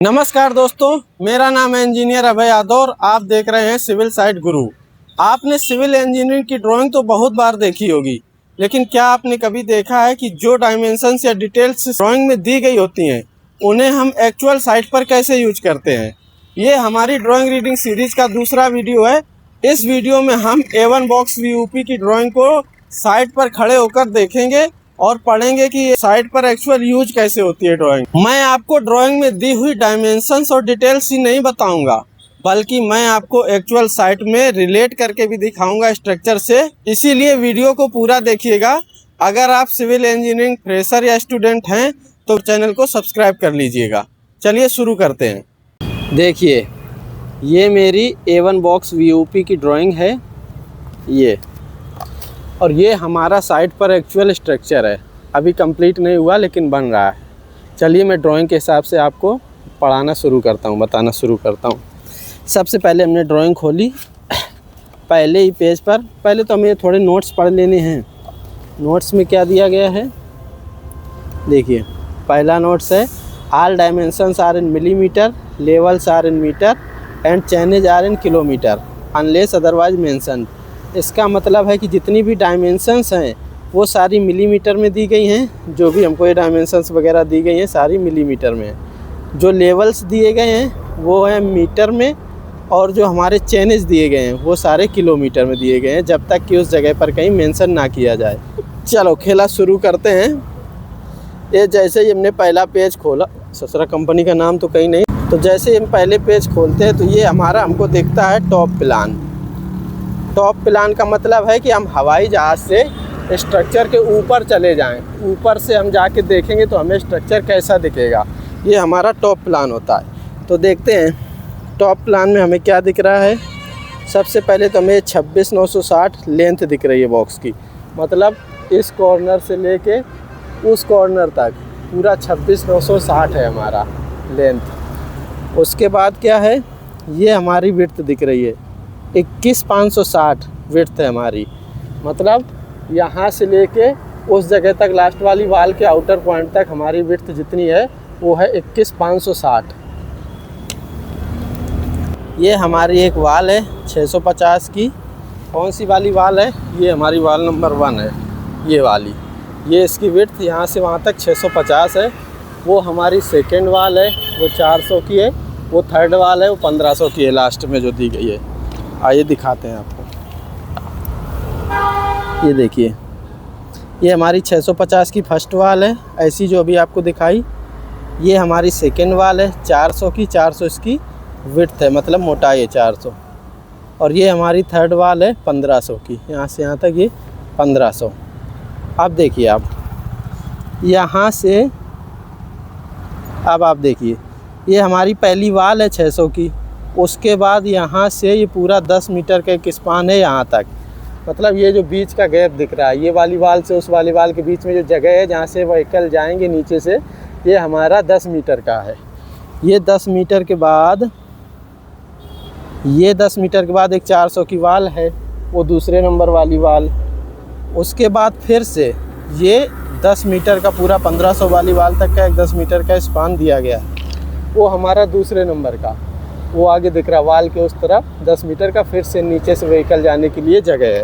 नमस्कार दोस्तों, मेरा नाम है इंजीनियर अभय यादव और आप देख रहे हैं सिविल साइट गुरु। आपने सिविल इंजीनियरिंग की ड्राइंग तो बहुत बार देखी होगी, लेकिन क्या आपने कभी देखा है कि जो डायमेंशंस या डिटेल्स ड्राइंग में दी गई होती हैं उन्हें हम एक्चुअल साइट पर कैसे यूज करते हैं। ये हमारी ड्राइंग रीडिंग सीरीज का दूसरा वीडियो है। इस वीडियो में हम A1 बॉक्स VUP की ड्राइंग को साइट पर खड़े होकर देखेंगे और पढ़ेंगे कि साइट पर एक्चुअल यूज कैसे होती है ड्राइंग। मैं आपको ड्राइंग में दी हुई डायमेंशंस और डिटेल्स ही नहीं बताऊंगा, बल्कि मैं आपको एक्चुअल साइट में रिलेट करके भी दिखाऊंगा स्ट्रक्चर से। इसीलिए वीडियो को पूरा देखिएगा। अगर आप सिविल इंजीनियरिंग फ्रेशर या स्टूडेंट हैं तो चैनल को सब्सक्राइब कर लीजिएगा। चलिए शुरू करते हैं। देखिए, ये मेरी A1 बॉक्स VUP की ड्राइंग है ये, और ये हमारा साइट पर एक्चुअल स्ट्रक्चर है। अभी कंप्लीट नहीं हुआ लेकिन बन रहा है। चलिए मैं ड्राइंग के हिसाब से आपको पढ़ाना शुरू करता हूँ, बताना शुरू करता हूँ। सबसे पहले हमने ड्राइंग खोली पहले ही पेज पर। पहले तो हमें थोड़े नोट्स पढ़ लेने हैं। नोट्स में क्या दिया गया है देखिए। पहला नोट्स है all dimensions are in millimetre, levels are in metre and chainage are in kilometre unless otherwise mention. इसका मतलब है कि जितनी भी डायमेंशंस हैं वो सारी मिलीमीटर में दी गई हैं। जो भी हमको ये डायमेंशंस वगैरह दी गई हैं सारी मिलीमीटर में हैं। जो लेवल्स दिए गए हैं वो हैं मीटर में, और जो हमारे चेनेज दिए गए हैं वो सारे किलोमीटर में दिए गए हैं, जब तक कि उस जगह पर कहीं मेंशन ना किया जाए। चलो खेला शुरू करते हैं। ये जैसे ही हमने पहला पेज खोला, ससुरा कंपनी का नाम तो कहीं नहीं, तो जैसे ही हम पहले पेज खोलते हैं तो ये हमारा हमको दिखता है टॉप प्लान। टॉप प्लान का मतलब है कि हम हवाई जहाज़ से स्ट्रक्चर के ऊपर चले जाएं। ऊपर से हम जाके देखेंगे तो हमें स्ट्रक्चर कैसा दिखेगा। ये हमारा टॉप प्लान होता है। तो देखते हैं टॉप प्लान में हमें क्या दिख रहा है। सबसे पहले तो हमें 26,960 लेंथ दिख रही है बॉक्स की। मतलब इस कॉर्नर से लेके उस कॉर्नर तक पूरा 26,960 है हमारा लेंथ। उसके बाद क्या है, ये हमारी विड्थ दिख रही है 21,560 विड्थ है हमारी। मतलब यहाँ से लेके उस जगह तक लास्ट वाली वाल के आउटर पॉइंट तक हमारी विड्थ जितनी है वो है 21,560। ये हमारी एक वाल है 650 की। कौन सी वाली वाल है? ये हमारी वाल नंबर 1 है, ये वाली। ये इसकी विड्थ यहाँ से वहाँ तक 650 है। वो हमारी सेकेंड वाल है, वो 400 की है। वो थर्ड वाल है, वो 1500 की है लास्ट में जो दी गई है। आइए दिखाते हैं आपको। ये देखिए, ये हमारी 650 की फर्स्ट वाल है, ऐसी जो अभी आपको दिखाई। ये हमारी सेकेंड वाल है 400 की। 400 इसकी विड्थ है, मतलब मोटाई है 400। और ये हमारी थर्ड वाल है 1500 की। यहाँ से यहाँ तक ये 1500। अब देखिए आप यहाँ से, अब आप देखिए ये हमारी पहली वाल है 600 की। उसके बाद यहाँ से ये पूरा 10 मीटर का एक स्पान है यहाँ तक। मतलब ये जो बीच का गैप दिख रहा है, ये वाली वाल से उस वाली वाल के बीच में जो जगह है जहाँ से व्हीकल जाएंगे नीचे से, ये हमारा 10 मीटर का है। ये 10 मीटर के बाद, ये 10 मीटर के बाद एक 400 की वाल है, वो दूसरे नंबर वाली वाल। उसके बाद फिर से ये 10 मीटर का पूरा 1500 वाली वाल तक का एक 10 मीटर का स्पान दिया गया है, वो हमारा दूसरे नंबर का। वो आगे दिख रहा वाल के उस तरफ 10 मीटर का फिर से नीचे से व्हीकल जाने के लिए जगह है।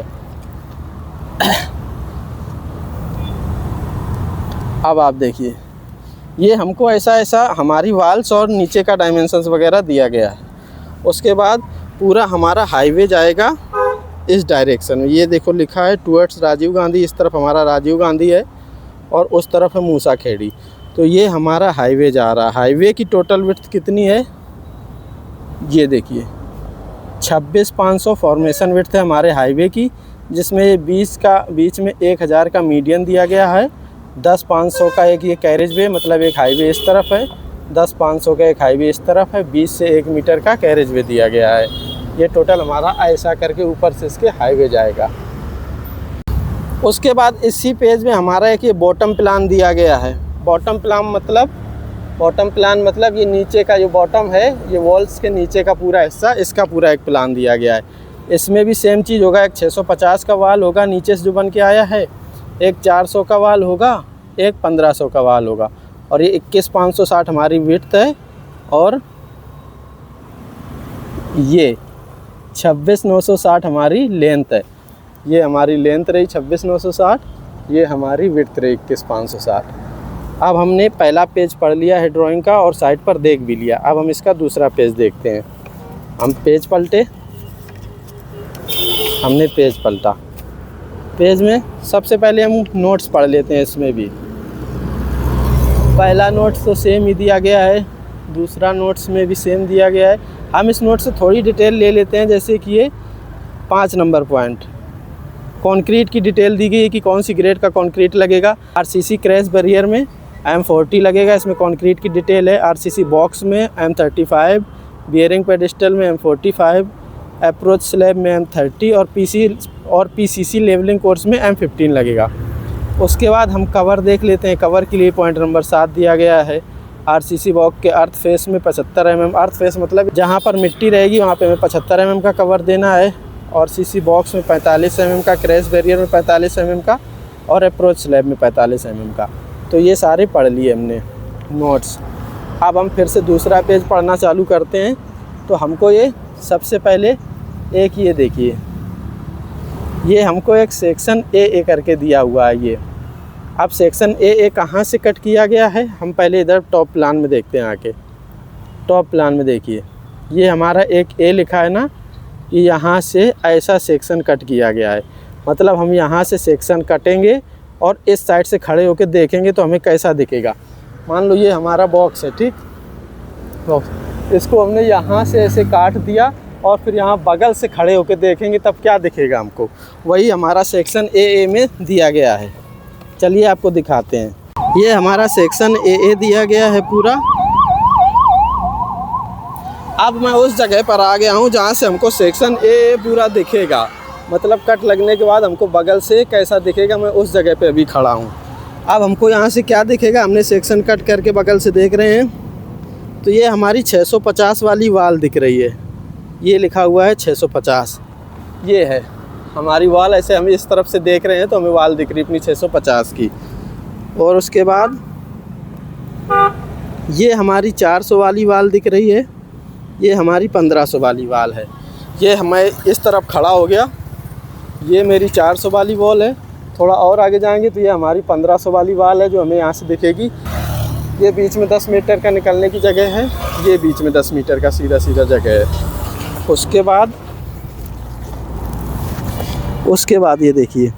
अब आप देखिए, ये हमको ऐसा हमारी वाल्स और नीचे का डायमेंशंस वगैरह दिया गया है। उसके बाद पूरा हमारा हाईवे जाएगा इस डायरेक्शन में। ये देखो लिखा है टुवर्ड्स राजीव गांधी। इस तरफ हमारा राजीव गांधी है और उस तरफ है मूसा खेड़ी। तो ये हमारा हाईवे जा रहा है। हाईवे की टोटल विड्थ कितनी है ये देखिए, 26,500 फॉर्मेशन विड्थ है हमारे हाईवे की, जिसमें बीच में 1000 का मीडियन दिया गया है। 10,500 का एक ये कैरेज वे, मतलब एक हाईवे इस तरफ है। 10,500 का एक हाईवे इस तरफ है। 20 से 1 मीटर का कैरेज वे दिया गया है। ये टोटल हमारा ऐसा करके ऊपर से इसके हाईवे जाएगा। उसके बाद इसी पेज में हमारा एक ये बॉटम प्लान दिया गया है। बॉटम प्लान मतलब ये नीचे का जो बॉटम है, ये वॉल्स के नीचे का पूरा हिस्सा, इसका पूरा एक प्लान दिया गया है। इसमें भी सेम चीज़ होगा। एक 650 का वाल होगा नीचे से जो बन के आया है, एक 400 का वाल होगा, एक 1500 का वाल होगा। और ये 21,560 हमारी विड्थ है और ये 26,960 हमारी लेंथ है। ये हमारी लेंथ रही 26,960, ये हमारी विड्थ रही 21,560। अब हमने पहला पेज पढ़ लिया है ड्राइंग का और साइड पर देख भी लिया। अब हम इसका दूसरा पेज देखते हैं। हम पेज पलटे, हमने पेज पलटा। पेज में सबसे पहले हम नोट्स पढ़ लेते हैं। इसमें भी पहला नोट्स तो सेम ही दिया गया है, दूसरा नोट्स में भी सेम दिया गया है। हम इस नोट से थोड़ी डिटेल ले लेते हैं, जैसे कि ये 5 नंबर पॉइंट कंक्रीट की डिटेल दी गई है कि कौन सी ग्रेड का कंक्रीट लगेगा। आरसीसी क्रैश बैरियर में M40 लगेगा, इसमें कंक्रीट की डिटेल है। आरसीसी बॉक्स में M35, बियरिंग पेडिस्टल में M45, अप्रोच स्लैब में M30 और पीसीसी लेवलिंग कोर्स में M15 लगेगा। उसके बाद हम कवर देख लेते हैं। कवर के लिए पॉइंट नंबर 7 दिया गया है। आरसीसी बॉक्स के अर्थ फेस में 75 mm, अर्थ फेस मतलब जहाँ पर मिट्टी रहेगी वहाँ पे हमें 75 mm का कवर देना है। और सीसी बॉक्स में 45 mm का, क्रैश बैरियर में 45 mm का और अप्रोच स्लैब में 45 mm का। तो ये सारे पढ़ लिए हमने नोट्स। अब हम फिर से दूसरा पेज पढ़ना चालू करते हैं। तो हमको ये सबसे पहले एक ये देखिए, ये हमको एक सेक्शन ए करके दिया हुआ है। ये अब सेक्शन ए कहाँ से कट किया गया है, हम पहले इधर टॉप प्लान में देखते हैं। आके टॉप प्लान में देखिए, ये हमारा एक ए लिखा है ना, ये यहाँ से ऐसा सेक्शन कट किया गया है। मतलब हम यहाँ से सेक्शन कटेंगे और इस साइड से खड़े होकर देखेंगे तो हमें कैसा दिखेगा। मान लो ये हमारा बॉक्स है, ठीक बॉक्स, इसको हमने यहाँ से ऐसे काट दिया और फिर यहाँ बगल से खड़े होकर देखेंगे तब क्या दिखेगा हमको। वही हमारा सेक्शन ए में दिया गया है। चलिए आपको दिखाते हैं। ये हमारा सेक्शन ए दिया गया है पूरा। अब मैं उस जगह पर आ गया हूँ जहाँ से हमको सेक्शन ए पूरा दिखेगा। मतलब कट लगने के बाद हमको बगल से कैसा दिखेगा, मैं उस जगह पे अभी खड़ा हूँ। अब हमको यहाँ से क्या दिखेगा, हमने सेक्शन कट करके बगल से देख रहे हैं तो ये हमारी 650 वाली वाल दिख रही है। ये लिखा हुआ है 650, ये है हमारी वाल। ऐसे हम इस तरफ से देख रहे हैं तो हमें वाल दिख रही है अपनी 650 की। और उसके बाद ये हमारी 400 वाली वाल दिख रही है, ये हमारी 1500 वाली वाल है। ये हमें इस तरफ खड़ा हो गया, ये मेरी 400 वाली वॉल है। थोड़ा और आगे जाएंगे तो ये हमारी 1500 वाली वाल है जो हमें यहाँ से दिखेगी। ये बीच में 10 मीटर का निकलने की जगह है, ये बीच में 10 मीटर का सीधा सीधा जगह है। उसके बाद ये देखिए,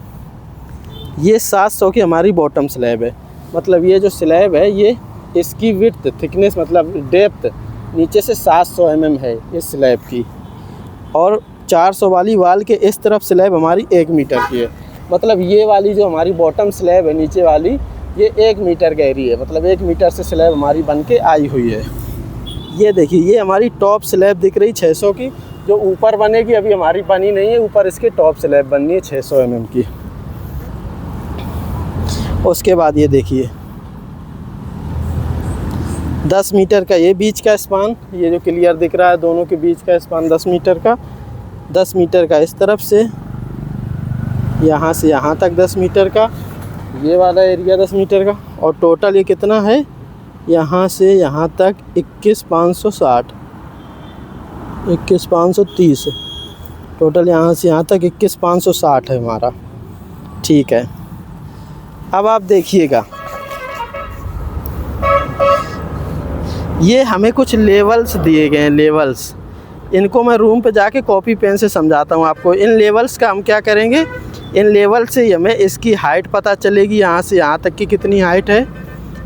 ये 700 की हमारी बॉटम स्लैब है। मतलब ये जो स्लैब है ये इसकी विड्थ, थिकनेस मतलब डेप्थ नीचे से 700 mm है इस स्लैब की। और 400 वाली वाल के इस तरफ स्लैब हमारी 1 मीटर की है। मतलब ये वाली जो हमारी बॉटम स्लैब है नीचे वाली, ये 1 मीटर गहरी है। मतलब 1 मीटर से स्लैब हमारी बन के आई हुई है। ये देखिए, ये हमारी टॉप स्लैब दिख रही 600 की, जो ऊपर बनेगी अभी हमारी बनी नहीं है। ऊपर इसके टॉप स्लैब बननी है 600 mm की। उसके बाद ये देखिए 10 मीटर का ये बीच का स्पान, ये जो क्लियर दिख रहा है दोनों के बीच का स्पान 10 मीटर का। 10 मीटर का इस तरफ से यहाँ से यहाँ तक 10 मीटर का, ये वाला एरिया 10 मीटर का। और टोटल ये कितना है, यहाँ से यहाँ तक 21,560, 21,530 टोटल। यहाँ से यहाँ तक 21,560 है हमारा। ठीक है, अब आप देखिएगा, ये हमें कुछ लेवल्स दिए गए हैं। लेवल्स, इनको मैं रूम पे जाके कॉपी पेन से समझाता हूँ आपको। इन लेवल्स का हम क्या करेंगे, इन लेवल से हमें इसकी हाइट पता चलेगी। यहाँ से यहाँ तक की कितनी हाइट है,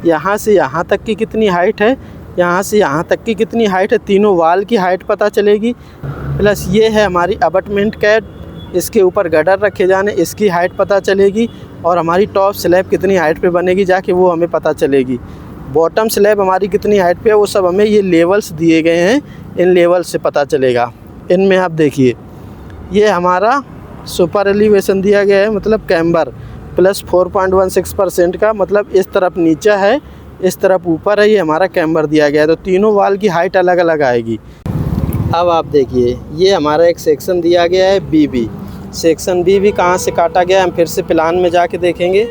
यहाँ से यहाँ तक की कितनी हाइट है, यहाँ से यहाँ तक की कितनी हाइट है। तीनों वाल की हाइट पता चलेगी। प्लस ये है हमारी अबटमेंट कैट, इसके ऊपर गडर रखे जाने, इसकी हाइट पता चलेगी। और हमारी टॉप स्लैब कितनी हाइट पे बनेगी जाके, वो हमें पता चलेगी। बॉटम स्लैब हमारी कितनी हाइट पे है, वो सब हमें ये लेवल्स दिए गए हैं, इन लेवल से पता चलेगा। इनमें आप देखिए, ये हमारा सुपर एलिवेशन दिया गया है, मतलब कैम्बर प्लस 4.16% का। मतलब इस तरफ नीचा है, इस तरफ ऊपर है, ये हमारा कैम्बर दिया गया है। तो तीनों वाल की हाइट अलग अलग आएगी। अब आप देखिए, ये हमारा एक सेक्शन दिया गया है बी। सेक्शन बी कहाँ से काटा गया, हम फिर से प्लान में जाके देखेंगे।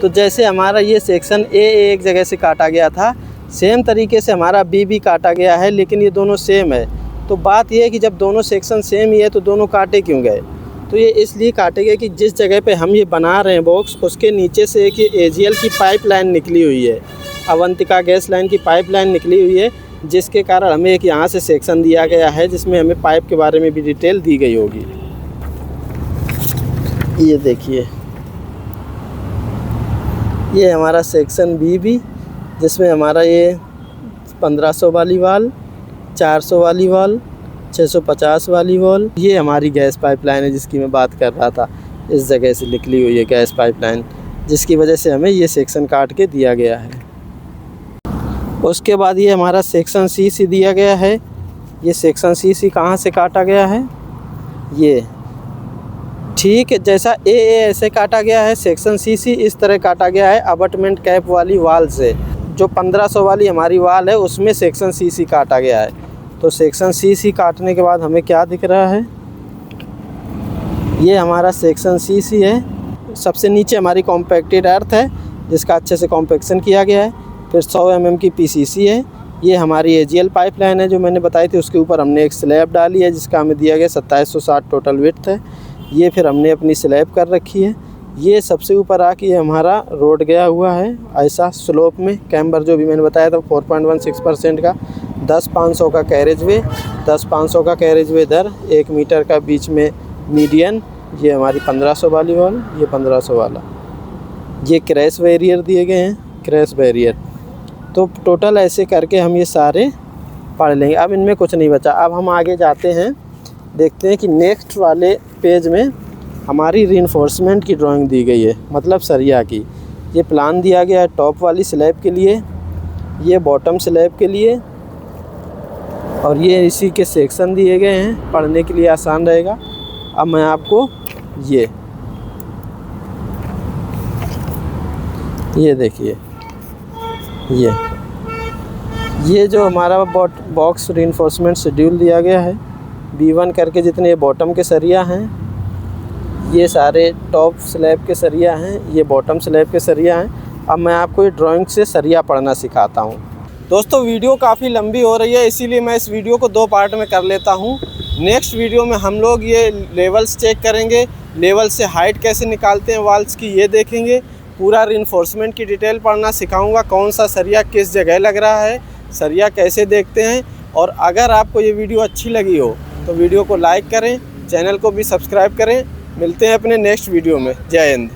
तो जैसे हमारा ये सेक्शन ए एक जगह से काटा गया था, सेम तरीके से हमारा बी भी काटा गया है, लेकिन ये दोनों सेम है। तो बात ये है कि जब दोनों सेक्शन सेम ही है तो दोनों काटे क्यों गए? तो ये इसलिए काटे गए कि जिस जगह पे हम ये बना रहे हैं बॉक्स, उसके नीचे से एक ये AGL की पाइपलाइन निकली हुई है, अवंतिका गैस लाइन की पाइपलाइन निकली हुई है, जिसके कारण हमें एक यहाँ से सेक्शन दिया गया है जिसमें हमें पाइप के बारे में भी डिटेल दी गई होगी। ये देखिए, ये हमारा सेक्शन बी जिसमें हमारा ये 1500 वाली वाल, 400 वाली वाल, 650 वाली वाल, ये हमारी गैस पाइपलाइन है जिसकी मैं बात कर रहा था। इस जगह से निकली हुई है गैस पाइपलाइन, जिसकी वजह से हमें ये सेक्शन काट के दिया गया है। उसके बाद ये हमारा सेक्शन सी दिया गया है। ये सेक्शन सी कहाँ से काटा गया है? ये ठीक है, जैसा ए ऐसे काटा गया है, सेक्शन सी इस तरह काटा गया है अबटमेंट कैप वाली वाल से। जो 1500 वाली हमारी वाल है उसमें सेक्शन सी काटा गया है। तो सेक्शन सी काटने के बाद हमें क्या दिख रहा है? ये हमारा सेक्शन सी है। सबसे नीचे हमारी कॉम्पैक्टेड अर्थ है जिसका अच्छे से कॉम्पैक्शन किया गया है। फिर 100 mm की PCC है। ये हमारी AGL पाइपलाइन है जो मैंने बताई थी, उसके ऊपर हमने एक स्लैब डाली है जिसका हमें दिया गया 2760 टोटल विड्थ है। ये फिर हमने अपनी स्लैब कर रखी है। ये सबसे ऊपर आके हमारा रोड गया हुआ है ऐसा स्लोप में। कैम्बर जो भी मैंने बताया था 4.16% का, 10-500 का कैरेज वे, 10-500 का कैरेज वे दर, 1 मीटर का बीच में मीडियन। ये हमारी 1500 वाली वाल, ये 1500 वाला। ये क्रैश बैरियर दिए गए हैं, क्रैश बैरियर। तो टोटल ऐसे करके हम ये सारे पढ़ लेंगे। अब इनमें कुछ नहीं बचा। अब हम आगे जाते हैं, देखते हैं कि नेक्स्ट वाले पेज में हमारी रीइंफोर्समेंट की ड्राइंग दी गई है, मतलब सरिया की। ये प्लान दिया गया है टॉप वाली स्लैब के लिए, ये बॉटम स्लैब के लिए, और ये इसी के सेक्शन दिए गए हैं, पढ़ने के लिए आसान रहेगा। अब मैं आपको ये देखिए, ये जो हमारा बॉक्स रीइंफोर्समेंट शेड्यूल दिया गया है, B1 करके जितने बॉटम के सरिया हैं, ये सारे टॉप स्लैब के सरिया हैं, ये बॉटम स्लैब के सरिया हैं। अब मैं आपको ये ड्राइंग से सरिया पढ़ना सिखाता हूँ। दोस्तों वीडियो काफ़ी लंबी हो रही है, इसीलिए मैं इस वीडियो को 2 पार्ट में कर लेता हूँ। नेक्स्ट वीडियो में हम लोग ये लेवल्स चेक करेंगे, लेवल से हाइट कैसे निकालते हैं वाल्स की ये देखेंगे। पूरा रीइंफोर्समेंट की डिटेल पढ़ना सिखाऊंगा, कौन सा सरिया किस जगह लग रहा है, सरिया कैसे देखते हैं। और अगर आपको ये वीडियो अच्छी लगी हो तो वीडियो को लाइक करें, चैनल को भी सब्सक्राइब करें। मिलते हैं अपने नेक्स्ट वीडियो में। जय हिंद।